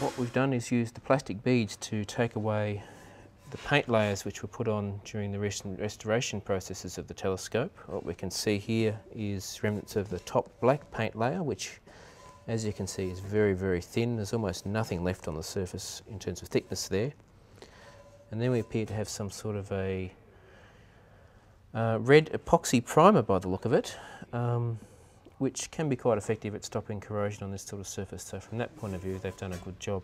what we've done is used the plastic beads to take away the paint layers which were put on during the recent restoration processes of the telescope. What we can see here is remnants of the top black paint layer, which, as you can see, is very, very thin. There's almost nothing left on the surface in terms of thickness there. And then we appear to have some sort of a red epoxy primer by the look of it, which can be quite effective at stopping corrosion on this sort of surface. So from that point of view, they've done a good job.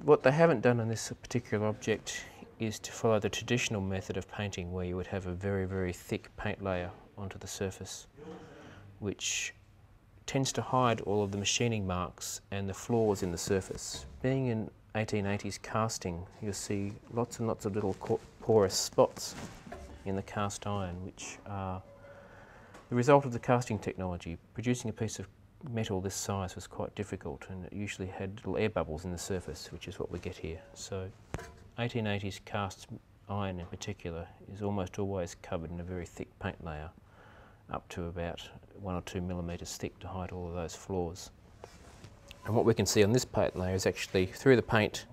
What they haven't done on this particular object is to follow the traditional method of painting, where you would have a very, very thick paint layer onto the surface, which tends to hide all of the machining marks and the flaws in the surface. Being in 1880s casting, you'll see lots and lots of little porous spots in the cast iron, which are the result of the casting technology. Producing a piece of metal this size was quite difficult, and it usually had little air bubbles in the surface, which is what we get here. So 1880s cast iron in particular is almost always covered in a very thick paint layer, up to about 1 or 2 millimetres thick, to hide all of those flaws. And what we can see on this paint layer is actually, through the paint,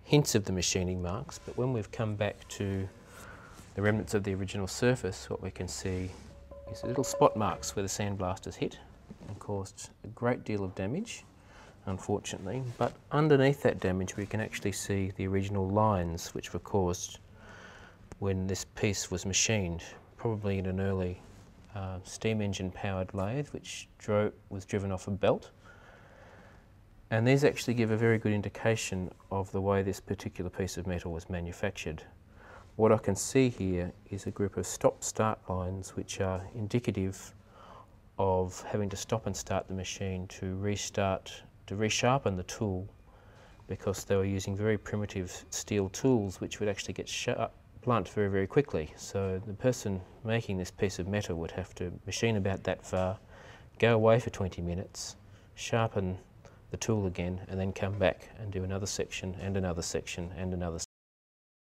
hints of the machining marks, but when we've come back to the remnants of the original surface, what we can see is little spot marks where the sandblasters hit and caused a great deal of damage, unfortunately. But underneath that damage we can actually see the original lines which were caused when this piece was machined, probably in an early steam engine powered lathe which was driven off a belt. And these actually give a very good indication of the way this particular piece of metal was manufactured. What I can see here is a group of stop-start lines which are indicative of having to stop and start the machine to resharpen the tool, because they were using very primitive steel tools which would actually get blunt very, very quickly. So the person making this piece of metal would have to machine about that far, go away for 20 minutes, sharpen the tool again, and then come back and do another section and another section and another